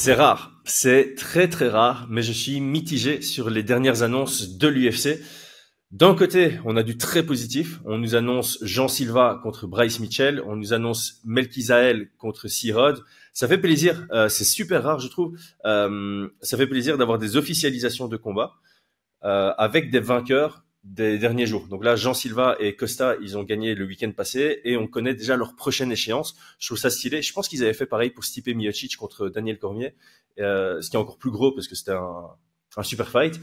C'est rare, c'est très très rare, mais je suis mitigé sur les dernières annonces de l'UFC. D'un côté, on a du très positif. On nous annonce Jean Silva contre Bryce Mitchell. On nous annonce Melchizael contre C-Rod. Ça fait plaisir. C'est super rare, je trouve. Ça fait plaisir d'avoir des officialisations de combats avec des vainqueurs des derniers jours. Donc là, Jean Silva et Costa, ils ont gagné le week-end passé et on connaît déjà leur prochaine échéance. Je trouve ça stylé. Je pense qu'ils avaient fait pareil pour Stipe Miocic contre Daniel Cormier, ce qui est encore plus gros parce que c'était un super fight.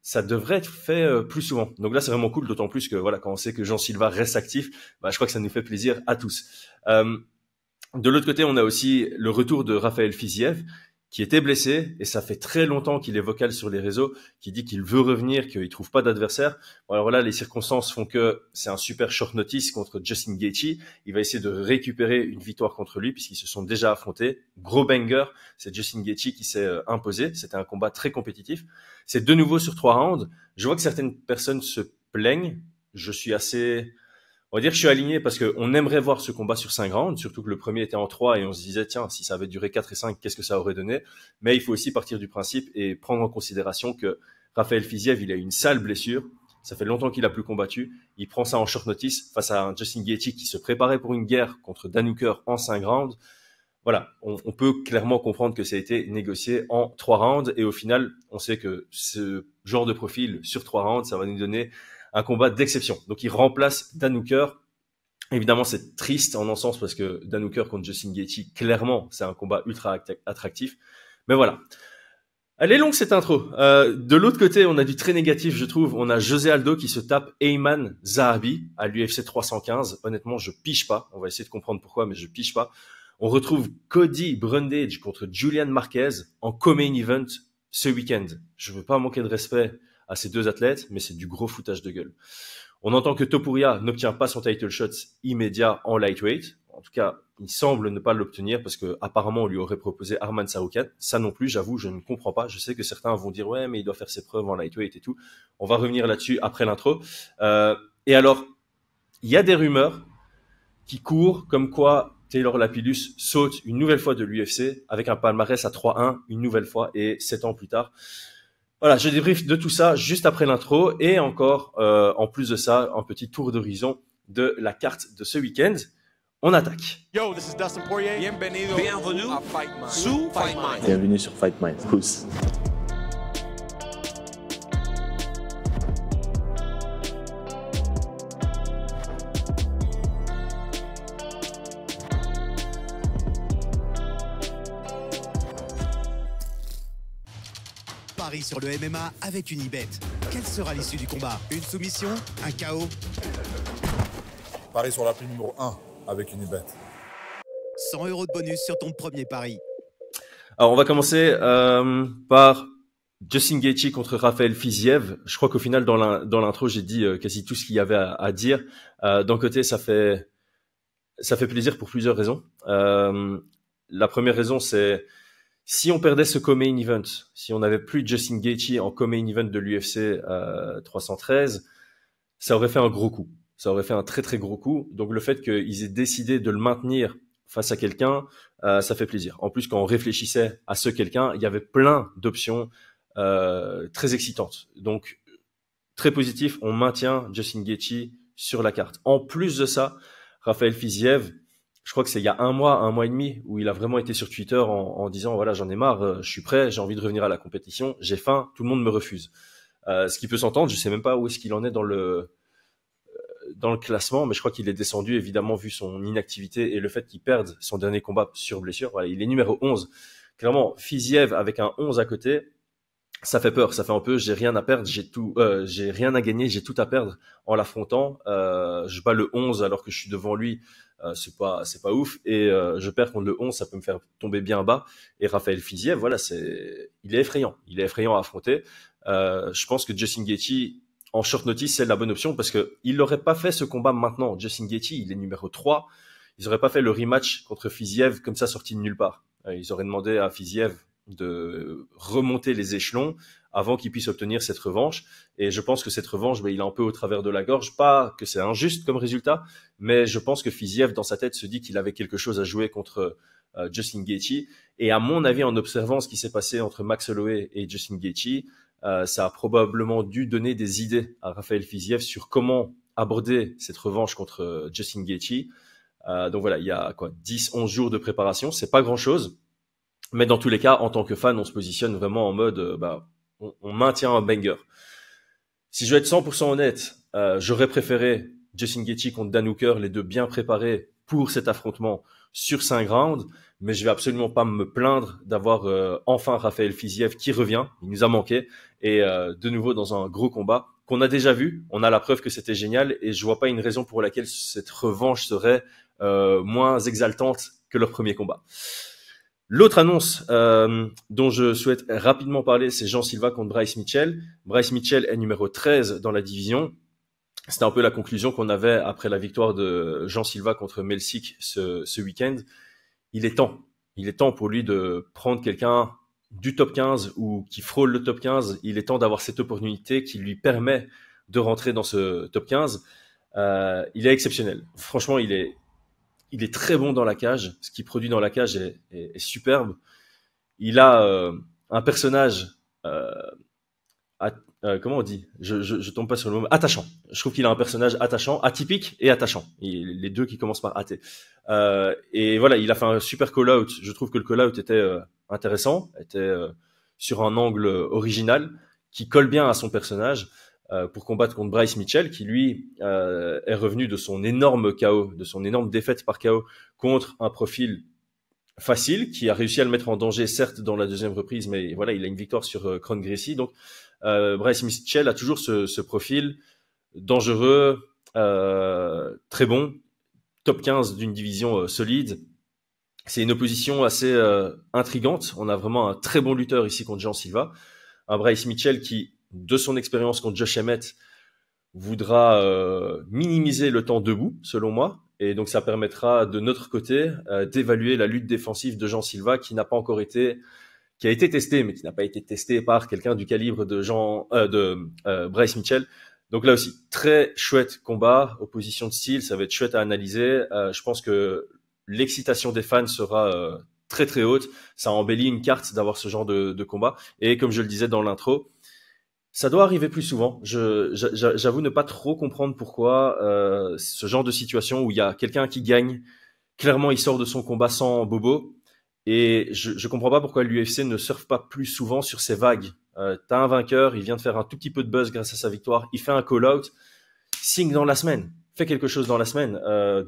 Ça devrait être fait plus souvent. Donc là, c'est vraiment cool, d'autant plus que voilà, quand on sait que Jean Silva reste actif, je crois que ça nous fait plaisir à tous. De l'autre côté, on a aussi le retour de Raphaël Fiziev, qui était blessé, et ça fait très longtemps qu'il est vocal sur les réseaux, qui dit qu'il veut revenir, qu'il trouve pas d'adversaire. Bon, alors là, les circonstances font que c'est un super short notice contre Justin Gaethje. Il va essayer de récupérer une victoire contre lui, puisqu'ils se sont déjà affrontés. Gros banger, c'est Justin Gaethje qui s'est imposé. C'était un combat très compétitif. C'est de nouveau sur 3 rounds. Je vois que certaines personnes se plaignent. Je suis assez... On va dire que je suis aligné parce qu'on aimerait voir ce combat sur 5 rounds, surtout que le premier était en 3 et on se disait, tiens, si ça avait duré 4 et 5, qu'est-ce que ça aurait donné? Mais il faut aussi partir du principe et prendre en considération que Raphaël Fiziev, il a une sale blessure. Ça fait longtemps qu'il a plus combattu. Il prend ça en short notice face à un Justin Gaethje qui se préparait pour une guerre contre Dan Hooker en 5 rounds. Voilà, on peut clairement comprendre que ça a été négocié en 3 rounds et au final, on sait que ce genre de profil sur 3 rounds, ça va nous donner un combat d'exception. Donc, il remplace Dan Hooker. Évidemment, c'est triste en un sens parce que Dan Hooker contre Justin Gaethje, clairement, c'est un combat ultra attractif. Mais voilà. Elle est longue, cette intro. De l'autre côté, on a du très négatif, je trouve. On a José Aldo qui se tape Ayman Zahabi à l'UFC 315. Honnêtement, je pige pas. On va essayer de comprendre pourquoi, mais je pige pas. On retrouve Cody Brundage contre Julian Marquez en co-main event ce week-end. Je veux pas manquer de respect à ces deux athlètes, mais c'est du gros foutage de gueule. On entend que Topuria n'obtient pas son title shot immédiat en lightweight. En tout cas, il semble ne pas l'obtenir parce que apparemment on lui aurait proposé Arman Saroukan. Ça non plus, j'avoue, je ne comprends pas. Je sais que certains vont dire ouais, mais il doit faire ses preuves en lightweight et tout. On va revenir là-dessus après l'intro. Et alors, il y a des rumeurs qui courent comme quoi Taylor Lapillus saute une nouvelle fois de l'UFC avec un palmarès à 3-1 une nouvelle fois et 7 ans plus tard. Voilà, je débriefe de tout ça juste après l'intro et encore, en plus de ça, un petit tour d'horizon de la carte de ce week-end. On attaque. Yo, this is Dustin Poirier. Bienvenue à Fight Mind. Bienvenue sur Fight Mind. Pousse. Paris sur le MMA avec Unibet. Quelle sera l'issue du combat? Une soumission? Un KO? Paris sur la prime numéro 1 avec Unibet. 100 € de bonus sur ton premier pari. Alors, on va commencer par Justin Gaethje contre Raphaël Fiziev. Je crois qu'au final, dans l'intro, j'ai dit quasi tout ce qu'il y avait à dire. D'un côté, ça fait plaisir pour plusieurs raisons. La première raison, c'est si on perdait ce co-main event, si on n'avait plus Justin Gaethje en co-main event de l'UFC 313, ça aurait fait un gros coup. Ça aurait fait un très très gros coup. Donc le fait qu'ils aient décidé de le maintenir face à quelqu'un, ça fait plaisir. En plus, quand on réfléchissait à ce quelqu'un, il y avait plein d'options très excitantes. Donc très positif, on maintient Justin Gaethje sur la carte. En plus de ça, Raphaël Fiziev, je crois que c'est il y a un mois et demi, où il a vraiment été sur Twitter en disant voilà, j'en ai marre, je suis prêt, j'ai envie de revenir à la compétition, j'ai faim, tout le monde me refuse. Ce qui peut s'entendre, je sais même pas où est-ce qu'il en est dans le classement, mais je crois qu'il est descendu, évidemment, vu son inactivité et le fait qu'il perde son dernier combat sur blessure. Voilà, il est numéro 11. Clairement, Fiziev avec un 11 à côté, ça fait peur, ça fait un peu j'ai rien à perdre, j'ai rien à gagner, j'ai tout à perdre en l'affrontant. Je bats le 11 alors que je suis devant lui, c'est pas ouf, et je perds contre le 11, ça peut me faire tomber bien bas. Et Raphaël Fiziev, voilà, il est effrayant à affronter. Je pense que Justin Gaethje en short notice, c'est la bonne option parce que il n'aurait pas fait ce combat maintenant. Justin Gaethje, il est numéro 3. Ils n'auraient pas fait le rematch contre Fiziev comme ça sorti de nulle part. Ils auraient demandé à Fiziev de remonter les échelons avant qu'il puisse obtenir cette revanche. Et je pense que cette revanche, il est un peu au travers de la gorge. Pas que c'est injuste comme résultat, mais je pense que Fiziev, dans sa tête, se dit qu'il avait quelque chose à jouer contre Justin Gaethje. Et à mon avis, en observant ce qui s'est passé entre Max Holloway et Justin Gaethje, ça a probablement dû donner des idées à Rafael Fiziev sur comment aborder cette revanche contre Justin Gaethje. Donc voilà, il y a 10-11 jours de préparation, c'est pas grand-chose. Mais dans tous les cas, en tant que fan, on se positionne vraiment en mode, on maintient un banger. Si je veux être 100% honnête, j'aurais préféré Justin Gaethje contre Dan Hooker, les deux bien préparés pour cet affrontement sur 5 rounds, mais je vais absolument pas me plaindre d'avoir enfin Rafael Fiziev qui revient, il nous a manqué, et de nouveau dans un gros combat qu'on a déjà vu, on a la preuve que c'était génial, et je vois pas une raison pour laquelle cette revanche serait moins exaltante que leur premier combat. L'autre annonce dont je souhaite rapidement parler, c'est Jean Silva contre Bryce Mitchell. Bryce Mitchell est numéro 13 dans la division. C'était un peu la conclusion qu'on avait après la victoire de Jean Silva contre Melsik ce week-end. Il est temps pour lui de prendre quelqu'un du top 15 ou qui frôle le top 15. Il est temps d'avoir cette opportunité qui lui permet de rentrer dans ce top 15. Il est exceptionnel. Franchement, il est très bon dans la cage. Ce qu'il produit dans la cage est superbe. Il a un personnage, comment on dit ? Je tombe pas sur le mot. Attachant. Je trouve qu'il a un personnage attachant, atypique et attachant. Les deux qui commencent par AT. Et voilà, il a fait un super call-out. Je trouve que le call-out était intéressant, était sur un angle original qui colle bien à son personnage. Pour combattre contre Bryce Mitchell, qui lui est revenu de son énorme KO, de son énorme défaite par KO contre un profil facile, qui a réussi à le mettre en danger, certes dans la deuxième reprise, mais voilà, il a une victoire sur Kron Gracie. Donc Bryce Mitchell a toujours ce profil dangereux, très bon, top 15 d'une division solide. C'est une opposition assez intrigante. On a vraiment un très bon lutteur ici contre Jean Silva. Un Bryce Mitchell qui, de son expérience contre Josh Emmett, voudra minimiser le temps debout, selon moi. Et donc, ça permettra de notre côté d'évaluer la lutte défensive de Jean Silva qui a été testé, mais qui n'a pas été testé par quelqu'un du calibre de Bryce Mitchell. Donc là aussi, très chouette combat, opposition de style, ça va être chouette à analyser. Je pense que l'excitation des fans sera très très haute. Ça embellit une carte d'avoir ce genre de combat. Et comme je le disais dans l'intro, ça doit arriver plus souvent. J'avoue ne pas trop comprendre pourquoi ce genre de situation où il y a quelqu'un qui gagne, clairement il sort de son combat sans bobo, et je comprends pas pourquoi l'UFC ne surfe pas plus souvent sur ces vagues. T'as un vainqueur, il vient de faire un tout petit peu de buzz grâce à sa victoire, il fait un call-out, signe dans la semaine, fait quelque chose dans la semaine,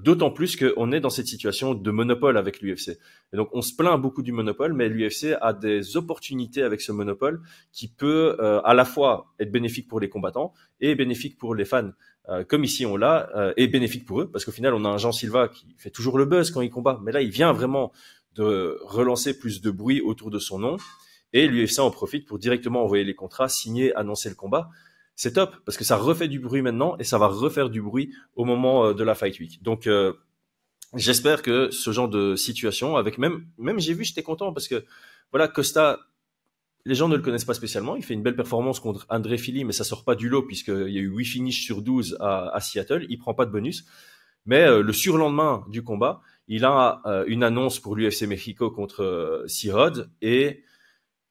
d'autant plus qu'on est dans cette situation de monopole avec l'UFC. Et donc on se plaint beaucoup du monopole, mais l'UFC a des opportunités avec ce monopole qui peut à la fois être bénéfique pour les combattants et bénéfique pour les fans. Comme ici on l'a, et bénéfique pour eux, parce qu'au final on a un Jean Silva qui fait toujours le buzz quand il combat, mais là il vient vraiment de relancer plus de bruit autour de son nom, et l'UFC en profite pour directement envoyer les contrats, signer, annoncer le combat. C'est top, parce que ça refait du bruit maintenant, et ça va refaire du bruit au moment de la Fight Week. Donc, j'espère que ce genre de situation, avec même j'ai vu, j'étais content, parce que, voilà, Costa, les gens ne le connaissent pas spécialement, il fait une belle performance contre André Fili, mais ça sort pas du lot, puisqu'il y a eu 8 finishes sur 12 à Seattle, il prend pas de bonus. Mais le surlendemain du combat, il a une annonce pour l'UFC Mexico contre C-Rod, et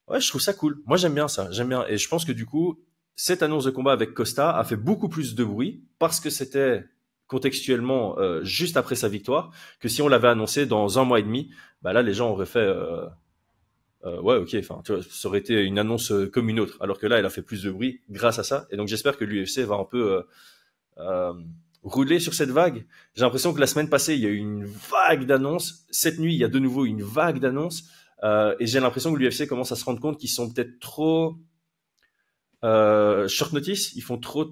ouais, je trouve ça cool. Moi, j'aime bien ça, j'aime bien. Et je pense que du coup, cette annonce de combat avec Costa a fait beaucoup plus de bruit parce que c'était contextuellement juste après sa victoire que si on l'avait annoncé dans 1 mois et demi, bah là les gens auraient fait ouais, ok, enfin tu vois, ça aurait été une annonce comme une autre, alors que là elle a fait plus de bruit grâce à ça. Et donc j'espère que l'UFC va un peu rouler sur cette vague. J'ai l'impression que la semaine passée il y a eu une vague d'annonces, cette nuit il y a de nouveau une vague d'annonces, et j'ai l'impression que l'UFC commence à se rendre compte qu'ils sont peut-être trop short notice, ils font trop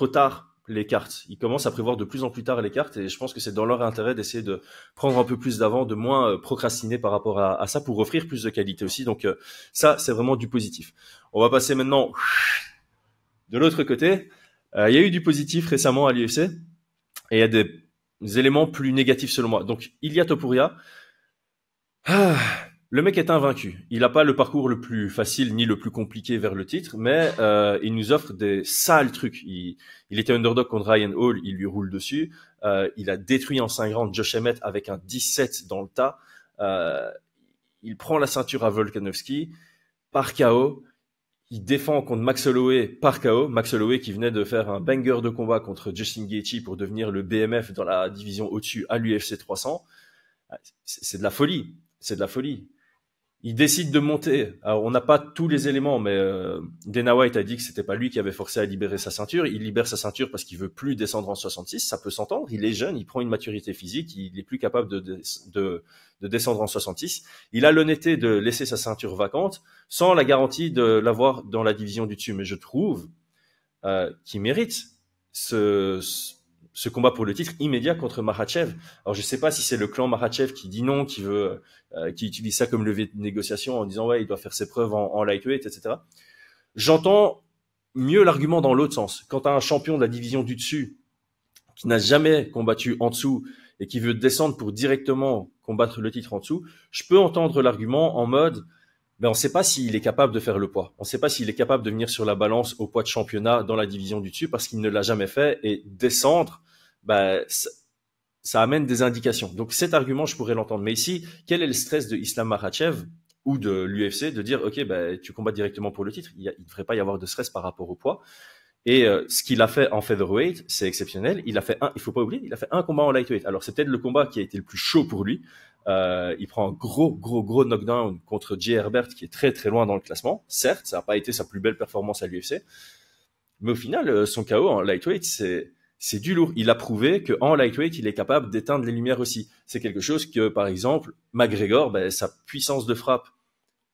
tard les cartes. Ils commencent à prévoir de plus en plus tard les cartes, et je pense que c'est dans leur intérêt d'essayer de prendre un peu plus d'avant, de moins procrastiner par rapport à ça, pour offrir plus de qualité aussi. Donc ça, c'est vraiment du positif. On va passer maintenant de l'autre côté. Il y a eu du positif récemment à l'UFC, et il y a des éléments plus négatifs selon moi. Donc Ilia Topuria, le mec est invaincu. Il n'a pas le parcours le plus facile ni le plus compliqué vers le titre, mais il nous offre des sales trucs. Il était underdog contre Ryan Hall, il lui roule dessus. Il a détruit en 5 rounds Josh Emmett avec un 17 dans le tas. Euh, il prend la ceinture à Volkanovski par KO. Il défend contre Max Holloway par KO. Max Holloway qui venait de faire un banger de combat contre Justin Gaethje pour devenir le BMF dans la division au-dessus à l'UFC 300. C'est de la folie. C'est de la folie. Il décide de monter. Alors, on n'a pas tous les éléments, mais Dana White a dit que c'était pas lui qui avait forcé à libérer sa ceinture. Il libère sa ceinture parce qu'il veut plus descendre en 66. Ça peut s'entendre. Il est jeune, il prend une maturité physique, il est plus capable de descendre en 66. Il a l'honnêteté de laisser sa ceinture vacante sans la garantie de l'avoir dans la division du dessus. Mais je trouve qu'il mérite ce combat pour le titre immédiat contre Makhachev. Alors je sais pas si c'est le clan Makhachev qui dit non, qui veut, qui utilise ça comme levier de négociation en disant ouais il doit faire ses preuves en lightweight, etc. J'entends mieux l'argument dans l'autre sens. Quand tu as un champion de la division du dessus qui n'a jamais combattu en dessous et qui veut descendre pour directement combattre le titre en dessous, je peux entendre l'argument en mode on ne sait pas s'il est capable de faire le poids. On ne sait pas s'il est capable de venir sur la balance au poids de championnat dans la division du dessus parce qu'il ne l'a jamais fait et descendre, ça amène des indications. Donc cet argument, je pourrais l'entendre. Mais ici, quel est le stress de Islam Makhachev ou de l'UFC de dire ok, tu combats directement pour le titre. Il ne devrait pas y avoir de stress par rapport au poids. Et ce qu'il a fait en featherweight, c'est exceptionnel. Il faut pas oublier, il a fait un combat en lightweight. Alors c'est peut-être le combat qui a été le plus chaud pour lui. Il prend un gros knockdown contre Jay Herbert qui est très très loin dans le classement. Certes, ça n'a pas été sa plus belle performance à l'UFC, mais au final, son KO en lightweight, c'est du lourd. Il a prouvé qu'en lightweight, il est capable d'éteindre les lumières aussi. C'est quelque chose que, par exemple, McGregor, sa puissance de frappe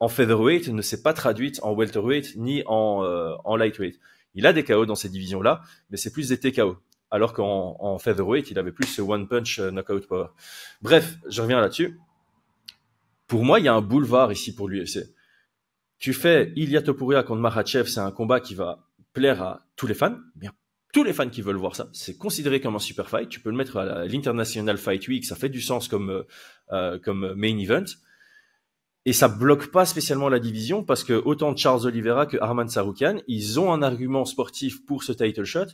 en featherweight ne s'est pas traduite en welterweight ni en lightweight. Il a des KO dans ces divisions-là, mais c'est plus des TKO. Alors qu'en featherweight, il avait plus ce one-punch knockout power. Bref, je reviens là-dessus. Pour moi, il y a un boulevard ici pour l'UFC. Tu fais Ilia Topuria contre Makhachev, c'est un combat qui va plaire à tous les fans, bien tous les fans qui veulent voir ça. C'est considéré comme un super fight. Tu peux le mettre à l'International Fight Week, ça fait du sens comme main event. Et ça bloque pas spécialement la division parce que autant Charles Oliveira que Arman Tsarukyan, ils ont un argument sportif pour ce title shot.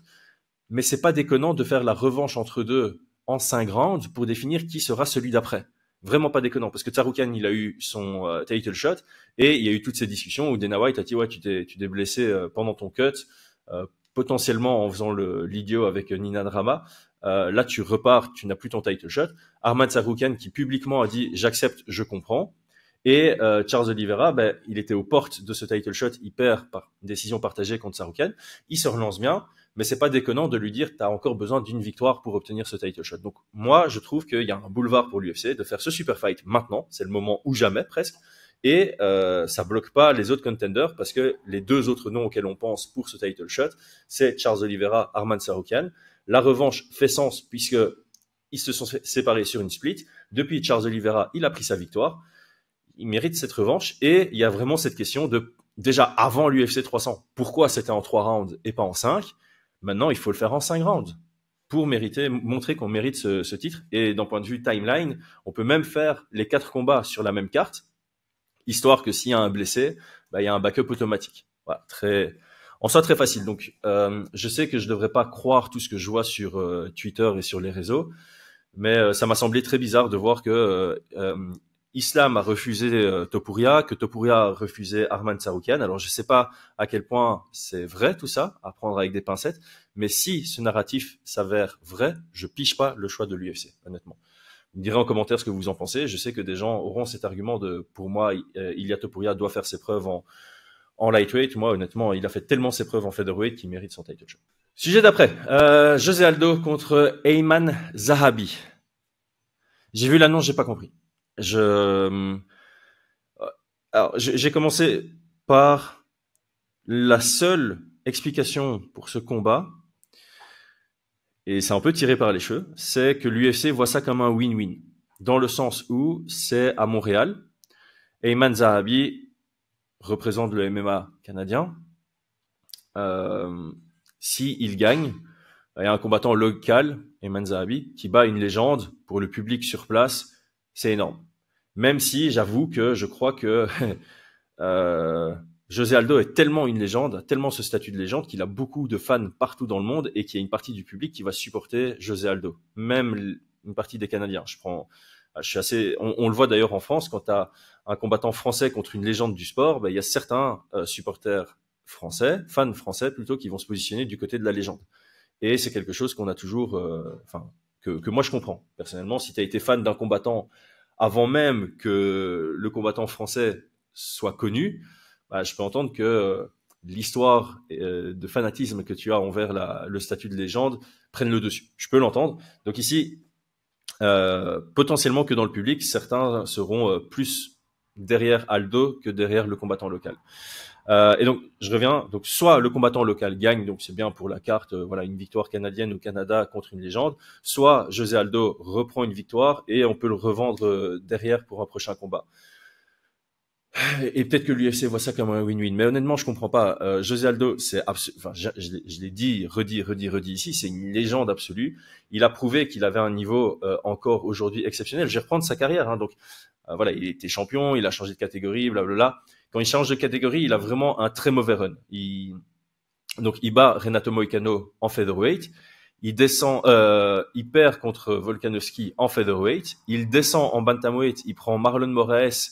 Mais c'est pas déconnant de faire la revanche entre deux en 5 rounds pour définir qui sera celui d'après. Vraiment pas déconnant, parce que Tsarukyan, il a eu son title shot, et il y a eu toutes ces discussions où Dana White a dit ouais, tu t'es blessé pendant ton cut, potentiellement en faisant l'idiot avec Nina Drama. Là, tu repars, tu n'as plus ton title shot. Arman Tsarukyan qui publiquement a dit j'accepte, je comprends. Et Charles Oliveira, il était aux portes de ce title shot, il perd par décision partagée contre Tsarukyan. Il se relance bien, mais c'est pas déconnant de lui dire tu as encore besoin d'une victoire pour obtenir ce title shot. Donc moi, je trouve qu'il y a un boulevard pour l'UFC de faire ce super fight maintenant, c'est le moment ou jamais presque, et ça bloque pas les autres contenders parce que les deux autres noms auxquels on pense pour ce title shot, c'est Charles Oliveira, Arman Tsarukyan. La revanche fait sens puisque ils se sont séparés sur une split. Depuis Charles Oliveira, il a pris sa victoire. Il mérite cette revanche et il y a vraiment cette question de déjà avant l'UFC 300, pourquoi c'était en 3 rounds et pas en 5? Maintenant, il faut le faire en 5 rounds pour montrer qu'on mérite ce titre. Et d'un point de vue timeline, on peut même faire les 4 combats sur la même carte, histoire que s'il y a un blessé, il y a un backup automatique. Voilà, en soit très facile. Donc, je sais que je devrais pas croire tout ce que je vois sur Twitter et sur les réseaux, mais ça m'a semblé très bizarre de voir que Islam a refusé Topuria, que Topuria a refusé Arman Tsarukyan. Alors, je sais pas à quel point c'est vrai tout ça, à prendre avec des pincettes, mais si ce narratif s'avère vrai, je piche pas le choix de l'UFC, honnêtement. Vous me direz en commentaire ce que vous en pensez. Je sais que des gens auront cet argument de, pour moi, Ilia Topuria doit faire ses preuves en lightweight. Moi, honnêtement, il a fait tellement ses preuves en featherweight qu'il mérite son title shot. Sujet d'après, José Aldo contre Ayman Zahabi. J'ai vu l'annonce, j'ai pas compris. J'ai commencé par la seule explication pour ce combat, et c'est un peu tiré par les cheveux, c'est que l'UFC voit ça comme un win-win, dans le sens où c'est à Montréal, Ayman Zahabi représente le MMA canadien, s'il gagne, il y a un combattant local, Ayman Zahabi, qui bat une légende pour le public sur place, c'est énorme. Même si j'avoue que je crois que José Aldo est tellement une légende, tellement ce statut de légende qu'il a beaucoup de fans partout dans le monde et qu'il y a une partie du public qui va supporter José Aldo. Même une partie des Canadiens. Je prends On le voit d'ailleurs en France, quand tu as un combattant français contre une légende du sport, il y a certains supporters français, fans français plutôt, qui vont se positionner du côté de la légende. Et c'est quelque chose qu'on a toujours, que moi je comprends. Personnellement, si tu as été fan d'un combattant avant même que le combattant français soit connu, je peux entendre que l'histoire de fanatisme que tu as envers le statut de légende prenne le dessus. Je peux l'entendre. Donc ici, potentiellement que dans le public, certains seront plus derrière Aldo que derrière le combattant local. Et donc, je reviens. Donc, soit le combattant local gagne, donc c'est bien pour la carte, une victoire canadienne au Canada contre une légende. Soit José Aldo reprend une victoire et on peut le revendre derrière pour un prochain combat. Et peut-être que l'UFC voit ça comme un win-win. Mais honnêtement, je comprends pas. José Aldo, je l'ai dit, redit ici, c'est une légende absolue. Il a prouvé qu'il avait un niveau encore aujourd'hui exceptionnel. Je vais reprendre sa carrière. Donc, il était champion, il a changé de catégorie, blablabla. Quand il change de catégorie, il a vraiment un très mauvais run. Donc, il bat Renato Moicano en featherweight. Il descend, il perd contre Volkanovski en featherweight. Il descend en bantamweight. Il prend Marlon Moraes,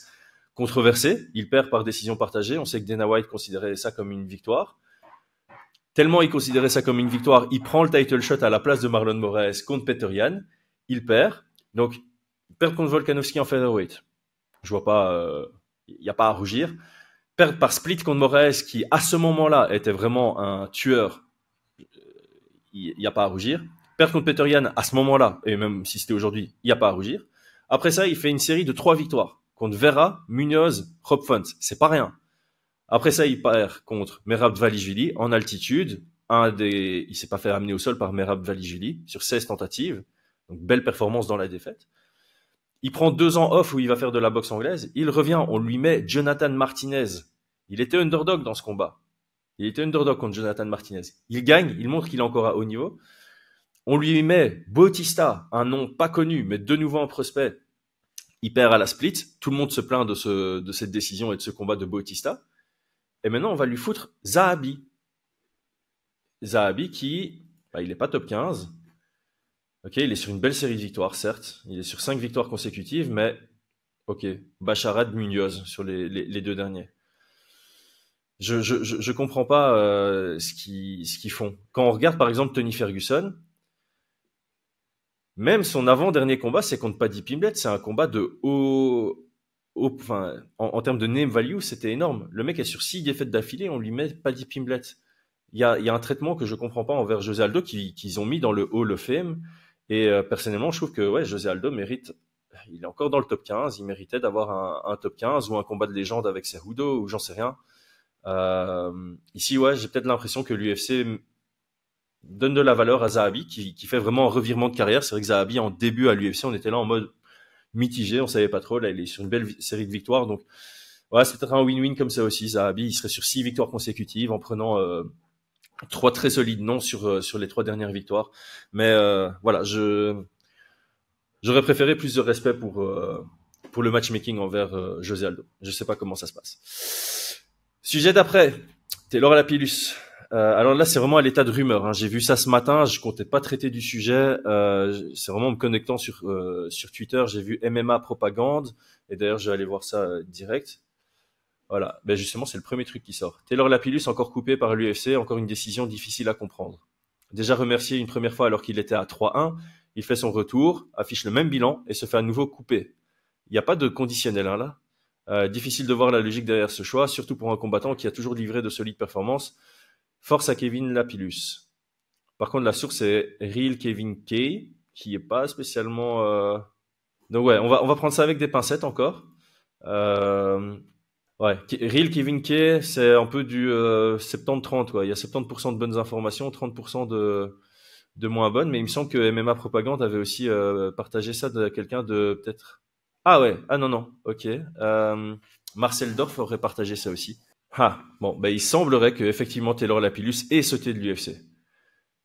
controversé. Il perd par décision partagée. On sait que Dana White considérait ça comme une victoire. Tellement il considérait ça comme une victoire, il prend le title shot à la place de Marlon Moraes contre Petr Yan. Il perd. Donc, il perd contre Volkanovski en featherweight. Je vois pas, il n'y a pas à rougir. Perdre par split contre Moraes, qui à ce moment-là était vraiment un tueur, il n'y a pas à rougir. Perdre contre Petr Yan à ce moment-là, et même si c'était aujourd'hui, il n'y a pas à rougir. Après ça, il fait une série de 3 victoires contre Vera, Munoz, Rob Font. C'est pas rien. Après ça, il perd contre Merab Dvalishvili en altitude. Il s'est pas fait ramener au sol par Merab Dvalishvili sur 16 tentatives. Donc, belle performance dans la défaite. Il prend 2 ans off où il va faire de la boxe anglaise. Il revient, on lui met Jonathan Martinez. Il était underdog dans ce combat. Il était underdog contre Jonathan Martinez. Il gagne, il montre qu'il est encore à haut niveau. On lui met Bautista, un nom pas connu, mais de nouveau en prospect. Il perd à la split. Tout le monde se plaint de cette décision et de ce combat de Bautista. Et maintenant, on va lui foutre Zahabi. Zahabi qui, il n'est pas top 15. Ok, il est sur une belle série de victoires, certes. Il est sur 5 victoires consécutives, mais ok, Basharad, Munoz sur les 2 derniers. Je comprends pas ce qu'ils font. Quand on regarde par exemple Tony Ferguson, même son avant-dernier combat, c'est contre Paddy Pimblett. C'est un combat de en termes de name value, c'était énorme. Le mec est sur 6 défaites d'affilée, on lui met Paddy Pimblett. Il y a un traitement que je comprends pas envers José Aldo qu'ils ont mis dans le Hall of Fame. Et personnellement, je trouve que José Aldo mérite. Il est encore dans le top 15. Il méritait d'avoir un top 15 ou un combat de légende avec Cejudo ou j'en sais rien. Ici, j'ai peut-être l'impression que l'UFC donne de la valeur à Zahabi qui fait vraiment un revirement de carrière. C'est vrai que Zahabi, en début à l'UFC, on était là en mode mitigé, on savait pas trop. Là, il est sur une belle série de victoires. Donc, c'est peut-être un win-win comme ça aussi. Zahabi, il serait sur 6 victoires consécutives en prenant 3 très solides noms sur les 3 dernières victoires. Mais j'aurais préféré plus de respect pour le matchmaking envers José Aldo. Je sais pas comment ça se passe. Sujet d'après, Taylor Lapillus. Alors là, c'est vraiment à l'état de rumeur. J'ai vu ça ce matin. Je comptais pas traiter du sujet. C'est vraiment en me connectant sur Twitter. J'ai vu MMA Propagande. Et d'ailleurs, je vais aller voir ça direct. Voilà. Justement, c'est le premier truc qui sort. Taylor Lapillus encore coupé par l'UFC. Encore une décision difficile à comprendre. Déjà remercié une première fois alors qu'il était à 3-1. Il fait son retour, affiche le même bilan et se fait à nouveau couper. Il n'y a pas de conditionnel là. Difficile de voir la logique derrière ce choix, surtout pour un combattant qui a toujours livré de solides performances. Force à Kevin Lapillus. Par contre, la source est Real Kevin K, qui est pas spécialement... Donc on va prendre ça avec des pincettes encore. Real Kevin K, c'est un peu du 70-30. Il y a 70% de bonnes informations, 30% de moins bonnes. Mais il me semble que MMA Propagande avait aussi partagé ça de quelqu'un de peut-être... Ah ouais, non, ok. Marcel Dorf aurait partagé ça aussi. Il semblerait que effectivement Taylor Lapillus ait sauté de l'UFC.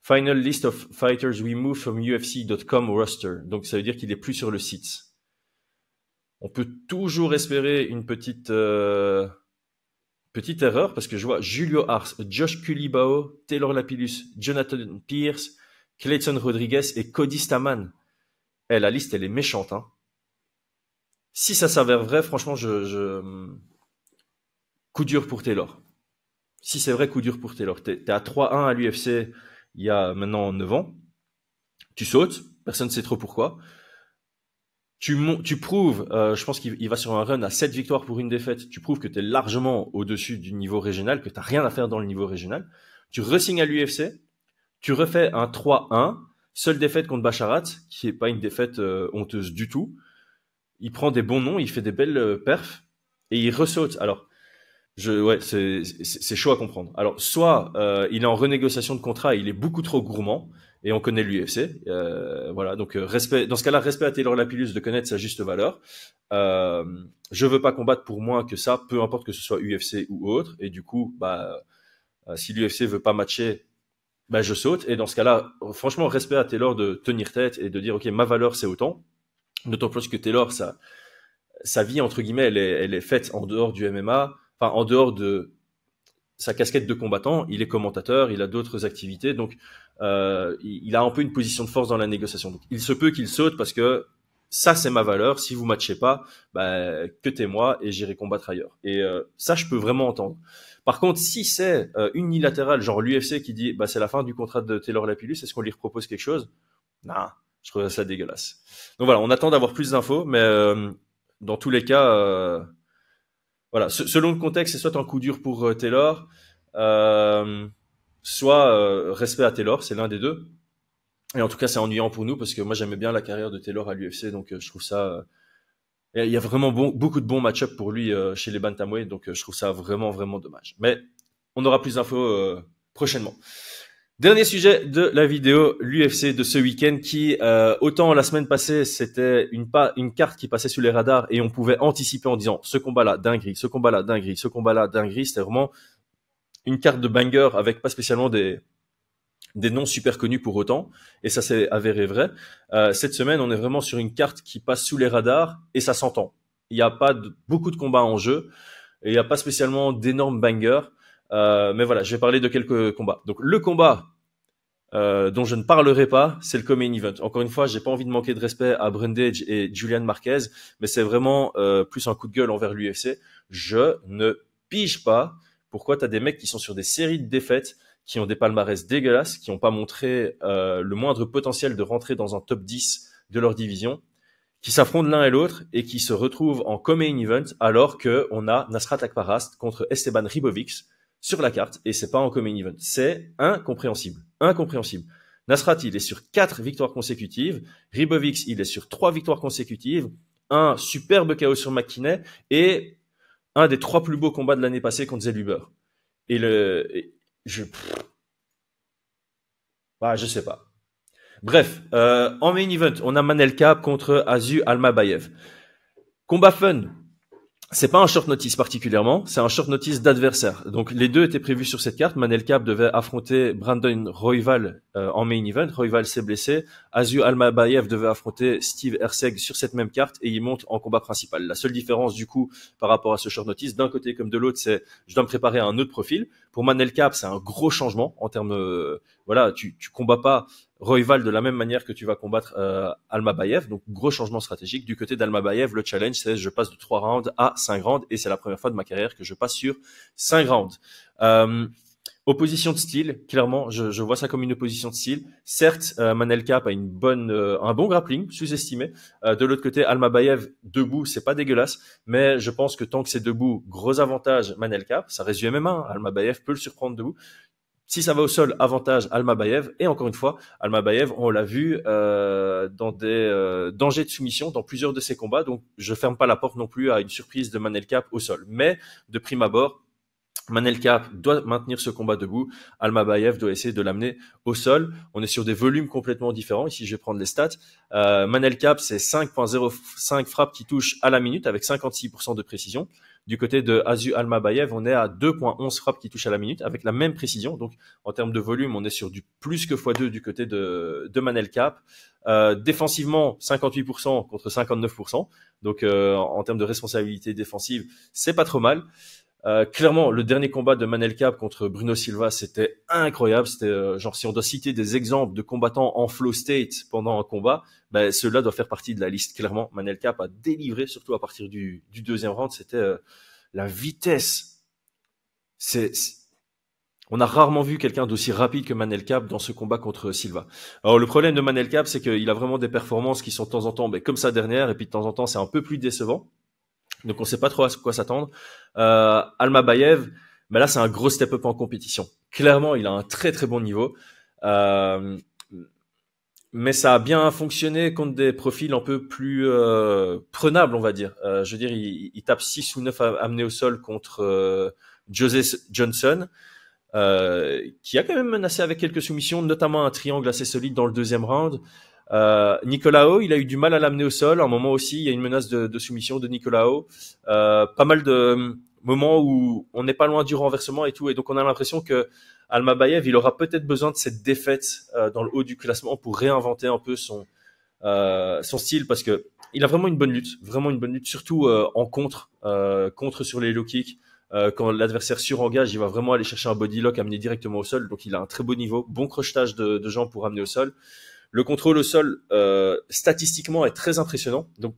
Final list of fighters removed from UFC.com roster. Donc ça veut dire qu'il est plus sur le site. On peut toujours espérer une petite erreur parce que je vois Julio Ars, Josh Culibao, Taylor Lapillus, Jonathan Pierce, Clayton Rodriguez et Cody Stamann. La liste elle est méchante. Si ça s'avère vrai, franchement, coup dur pour Taylor. Si c'est vrai, coup dur pour Taylor. T'es à 3-1 à l'UFC il y a maintenant 9 ans. Tu sautes, personne ne sait trop pourquoi. Tu prouves, je pense qu'il va sur un run à 7 victoires pour une défaite. Tu prouves que tu es largement au-dessus du niveau régional, que tu n'as rien à faire dans le niveau régional. Tu re-signes à l'UFC, tu refais un 3-1, seule défaite contre Basharat, qui est pas une défaite honteuse du tout. Il prend des bons noms, il fait des belles perfs, et il ressaute. Alors, ouais, c'est chaud à comprendre. Alors, soit il est en renégociation de contrat, il est beaucoup trop gourmand, et on connaît l'UFC. Voilà, donc respect. Dans ce cas-là, respect à Taylor Lapillus de connaître sa juste valeur. Je veux pas combattre pour moins que ça, peu importe que ce soit UFC ou autre. Et du coup, si l'UFC veut pas matcher, je saute. Et dans ce cas-là, franchement, respect à Taylor de tenir tête et de dire, ok, ma valeur c'est autant. D'autant plus que Taylor, sa vie entre guillemets, elle est faite en dehors du MMA, enfin en dehors de sa casquette de combattant. Il est commentateur, il a d'autres activités, donc il a un peu une position de force dans la négociation. Donc, il se peut qu'il saute parce que ça c'est ma valeur. Si vous matchez pas, que-moi et j'irai combattre ailleurs. Et ça je peux vraiment entendre. Par contre, si c'est unilatéral, genre l'UFC qui dit c'est la fin du contrat de Taylor Lapillus, est-ce qu'on lui propose quelque chose? Non, je trouve ça dégueulasse. Donc voilà, on attend d'avoir plus d'infos, mais dans tous les cas, voilà, selon le contexte, c'est soit un coup dur pour Taylor, soit respect à Taylor, c'est l'un des deux. Et en tout cas, c'est ennuyant pour nous parce que moi j'aimais bien la carrière de Taylor à l'UFC, donc je trouve ça. Il y a vraiment beaucoup de bons match-up pour lui chez les bantamweight, donc je trouve ça vraiment vraiment dommage. Mais on aura plus d'infos prochainement. Dernier sujet de la vidéo, l'UFC de ce week-end qui, autant la semaine passée, c'était une carte qui passait sous les radars et on pouvait anticiper en disant ce combat-là, dinguerie, ce combat-là, dinguerie, ce combat-là, dinguerie. C'était vraiment une carte de banger avec pas spécialement des noms super connus pour autant, et ça s'est avéré vrai. Cette semaine, on est vraiment sur une carte qui passe sous les radars et ça s'entend. Il n'y a pas beaucoup de combats en jeu et il n'y a pas spécialement d'énormes bangers. Mais voilà, je vais parler de quelques combats. Donc le combat dont je ne parlerai pas, c'est le co-main event. Encore une fois, j'ai pas envie de manquer de respect à Brundage et Julian Marquez, mais c'est vraiment plus un coup de gueule envers l'UFC. Je ne pige pas pourquoi t'as des mecs qui sont sur des séries de défaites, qui ont des palmarès dégueulasses, qui n'ont pas montré le moindre potentiel de rentrer dans un top 10 de leur division, qui s'affrontent l'un et l'autre et qui se retrouvent en co-main event alors que on a Nasrat Akparast contre Esteban Ribovics sur la carte, et c'est pas en co-main event. C'est incompréhensible. Incompréhensible. Nasrat, il est sur 4 victoires consécutives. Ribovics, il est sur 3 victoires consécutives. Un superbe KO sur McKinney et un des 3 plus beaux combats de l'année passée contre Zellhuber. Je sais pas. Bref, en main event, on a Manel Kape contre Azu Almabayev. Combat fun. C'est pas un short notice particulièrement, c'est un short notice d'adversaire. Donc les deux étaient prévus sur cette carte. Manel Kape devait affronter Brandon Royval en main event. Royval s'est blessé. Azu Almabayev devait affronter Steve Erceg sur cette même carte et il monte en combat principal. La seule différence du coup par rapport à ce short notice, d'un côté comme de l'autre, c'est je dois me préparer à un autre profil. Pour Manel Kape, c'est un gros changement en termes tu combats pas Royval de la même manière que tu vas combattre Almabayev, donc gros changement stratégique. Du côté d'Almabayev, le challenge c'est je passe de 3 rounds à 5 rounds et c'est la première fois de ma carrière que je passe sur 5 rounds. Opposition de style, clairement, je vois ça comme une opposition de style. Certes, Manel Kape a un bon grappling, sous-estimé. De l'autre côté, Almabayev debout, c'est pas dégueulasse, mais je pense que tant que c'est debout, gros avantage Manel Kape. Ça reste du MMA, Almabayev peut le surprendre debout. Si ça va au sol, avantage Almabayev. Et encore une fois, Almabayev, on l'a vu dans des dangers de soumission dans plusieurs de ses combats. Donc, je ferme pas la porte non plus à une surprise de Manel Kape au sol. Mais de prime abord, Manel Kape doit maintenir ce combat debout. Almabayev doit essayer de l'amener au sol. On est sur des volumes complètement différents. Ici, je vais prendre les stats. Manel Kape, c'est 5.05 frappes qui touchent à la minute avec 56% de précision. Du côté de Azu Almabayev, on est à 2.11 frappes qui touchent à la minute avec la même précision. Donc, en termes de volume, on est sur du plus que x2 du côté de Manel Kape. Défensivement, 58% contre 59%. Donc, en termes de responsabilité défensive, c'est pas trop mal. Clairement, le dernier combat de Manel Kape contre Bruno Silva, c'était incroyable. C'était genre, si on doit citer des exemples de combattants en flow state pendant un combat, ben ceux-là doivent faire partie de la liste. Clairement, Manel Kape a délivré, surtout à partir du deuxième round. C'était la vitesse. On a rarement vu quelqu'un d'aussi rapide que Manel Kape dans ce combat contre Silva. Alors le problème de Manel Kape, c'est qu'il a vraiment des performances qui sont de temps en temps, ben, comme sa dernière, et puis de temps en temps, c'est un peu plus décevant. Donc on sait pas trop à quoi s'attendre. Almabayev, mais là c'est un gros step-up en compétition. Clairement, il a un très très bon niveau. Mais ça a bien fonctionné contre des profils un peu plus prenables, on va dire. Je veux dire, il tape 6 ou 9 amenés au sol contre José Johnson, qui a quand même menacé avec quelques soumissions, notamment un triangle assez solide dans le deuxième round. Nicolao, il a eu du mal à l'amener au sol. À un moment aussi, il y a une menace de soumission de Nicolao. Pas mal de moments où on n'est pas loin du renversement et tout. Et donc, on a l'impression que Almabayev, il aura peut-être besoin de cette défaite dans le haut du classement pour réinventer un peu son style, parce que il a vraiment une bonne lutte, surtout en contre sur les low kicks. Quand l'adversaire surengage, il va vraiment aller chercher un body lock amené directement au sol. Donc, il a un très beau niveau, bon crochetage de jambes pour amener au sol. Le contrôle au sol, statistiquement, est très impressionnant. Donc,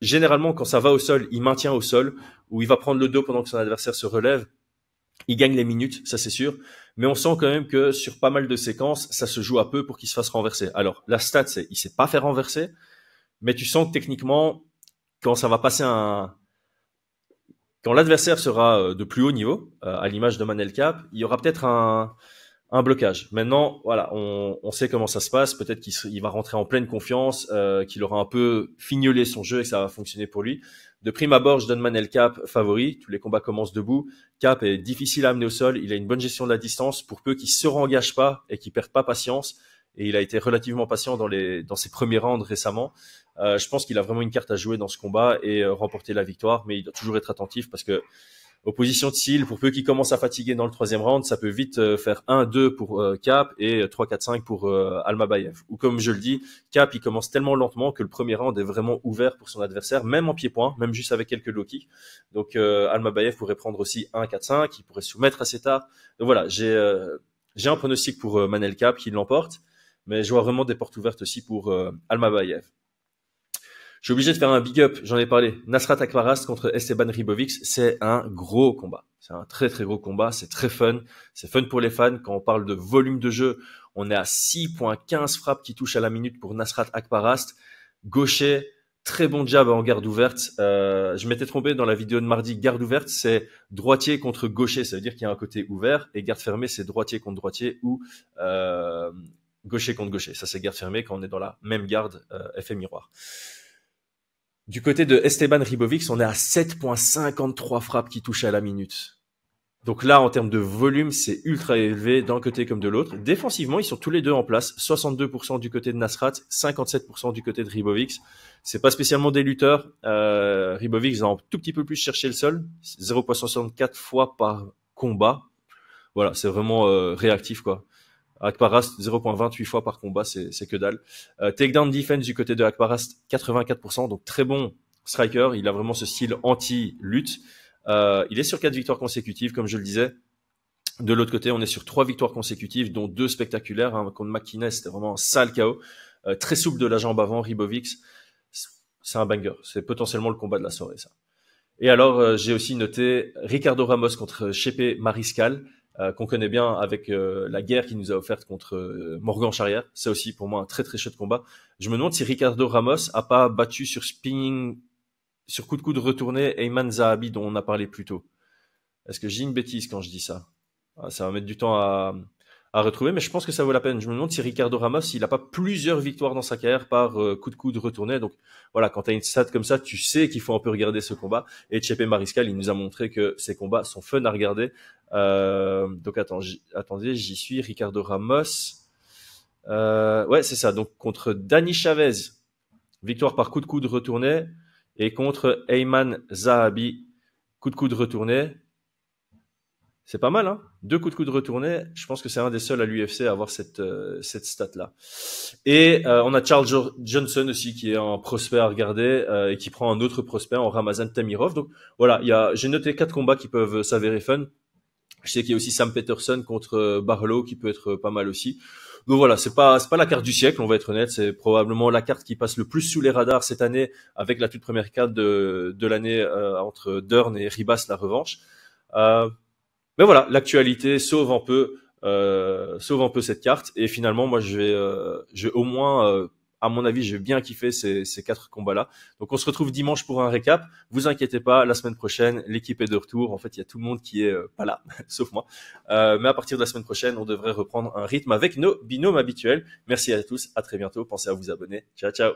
généralement, quand ça va au sol, il maintient au sol, ou il va prendre le dos pendant que son adversaire se relève. Il gagne les minutes, ça c'est sûr. Mais on sent quand même que sur pas mal de séquences, ça se joue à peu pour qu'il se fasse renverser. Alors, la stat, c'est il sait pas faire renverser, mais tu sens que techniquement, quand ça va passer quand l'adversaire sera de plus haut niveau, à l'image de Manel Kape, il y aura peut-être un blocage. Maintenant, voilà, on sait comment ça se passe. Peut-être qu'il va rentrer en pleine confiance, qu'il aura un peu fignolé son jeu et que ça va fonctionner pour lui. De prime abord, je donne Manel Kape favori. Tous les combats commencent debout. Kape est difficile à amener au sol. Il a une bonne gestion de la distance pour peu qu'il se réengage pas et qu'il perde pas patience. Et il a été relativement patient dans ses premiers rounds récemment. Je pense qu'il a vraiment une carte à jouer dans ce combat et remporter la victoire. Mais il doit toujours être attentif parce que opposition de style, pour peu qu'il commence à fatiguer dans le troisième round, ça peut vite faire 1-2 pour Kape et 3-4-5 pour Almabayev. Ou comme je le dis, Kape, il commence tellement lentement que le premier round est vraiment ouvert pour son adversaire, même en pied-point, même juste avec quelques low kicks. Donc Almabayev pourrait prendre aussi 1-4-5, il pourrait soumettre assez tard. Donc voilà, j'ai un pronostic pour Manel Kape qui l'emporte, mais je vois vraiment des portes ouvertes aussi pour Almabayev. Je suis obligé de faire un big up, j'en ai parlé. Nasrat Akbarast contre Esteban Ribovics, c'est un gros combat. C'est un très très gros combat, c'est très fun. C'est fun pour les fans. Quand on parle de volume de jeu, on est à 6.15 frappes qui touchent à la minute pour Nasrat Akbarast. Gaucher, très bon jab en garde ouverte. Je m'étais trompé dans la vidéo de mardi. Garde ouverte, c'est droitier contre gaucher. Ça veut dire qu'il y a un côté ouvert. Et garde fermée, c'est droitier contre droitier ou gaucher contre gaucher. Ça, c'est garde fermée quand on est dans la même garde, effet miroir. Du côté de Esteban Ribovics, on est à 7.53 frappes qui touchent à la minute. Donc là, en termes de volume, c'est ultra élevé d'un côté comme de l'autre. Défensivement, ils sont tous les deux en place. 62% du côté de Nasrat, 57% du côté de Ribovics. C'est pas spécialement des lutteurs. Ribovics a un tout petit peu plus cherché le sol. 0.64 fois par combat. Voilà, c'est vraiment réactif, quoi. Akbarast, 0.28 fois par combat, c'est que dalle. Takedown defense du côté de Akbarast, 84%, donc très bon striker. Il a vraiment ce style anti-lutte. Il est sur 4 victoires consécutives, comme je le disais. De l'autre côté, on est sur 3 victoires consécutives, dont 2 spectaculaires. Contre McKinney, c'était vraiment un sale KO. Très souple de la jambe avant, Ribovics. C'est un banger. C'est potentiellement le combat de la soirée, ça. Et alors, j'ai aussi noté Ricardo Ramos contre Chepe Mariscal. Qu'on connaît bien avec la guerre qu'il nous a offerte contre Morgan Charrière. C'est aussi pour moi un très très chouette combat. Je me demande si Ricardo Ramos a pas battu sur spinning, sur coup de coude retourné, Ayman Zahabi dont on a parlé plus tôt. Est-ce que j'ai une bêtise quand je dis ça? Ça va mettre du temps à retrouver, mais je pense que ça vaut la peine. Je me demande si Ricardo Ramos, il a pas plusieurs victoires dans sa carrière par coup de coude retourné. Donc voilà, quand tu as une stat comme ça, tu sais qu'il faut un peu regarder ce combat. Et Chepe Mariscal, il nous a montré que ces combats sont fun à regarder. Donc attendez, j'y suis. Ricardo Ramos. Ouais, c'est ça. Donc contre Dani Chavez, victoire par coup de coude retourné. Et contre Ayman Zahabi, coup de coude retourné. C'est pas mal, hein. 2 coups de coude retournés. Je pense que c'est un des seuls à l'UFC à avoir cette stat-là. Et on a Charles Johnson aussi, qui est un prospect à regarder et qui prend un autre prospect en Ramazan Tamirov. Donc voilà, j'ai noté 4 combats qui peuvent s'avérer fun. Je sais qu'il y a aussi Sam Peterson contre Barlow qui peut être pas mal aussi. Donc voilà, c'est pas la carte du siècle, on va être honnête. C'est probablement la carte qui passe le plus sous les radars cette année, avec la toute première carte de l'année entre Dern et Ribas, la revanche. Mais voilà, l'actualité sauve un peu cette carte. Et finalement, moi, je vais au moins, à mon avis, j'ai bien kiffé ces 4 combats-là. Donc, on se retrouve dimanche pour un récap. Vous inquiétez pas, la semaine prochaine, l'équipe est de retour. En fait, il y a tout le monde qui est pas là, sauf moi. Mais à partir de la semaine prochaine, on devrait reprendre un rythme avec nos binômes habituels. Merci à tous, à très bientôt. Pensez à vous abonner. Ciao, ciao.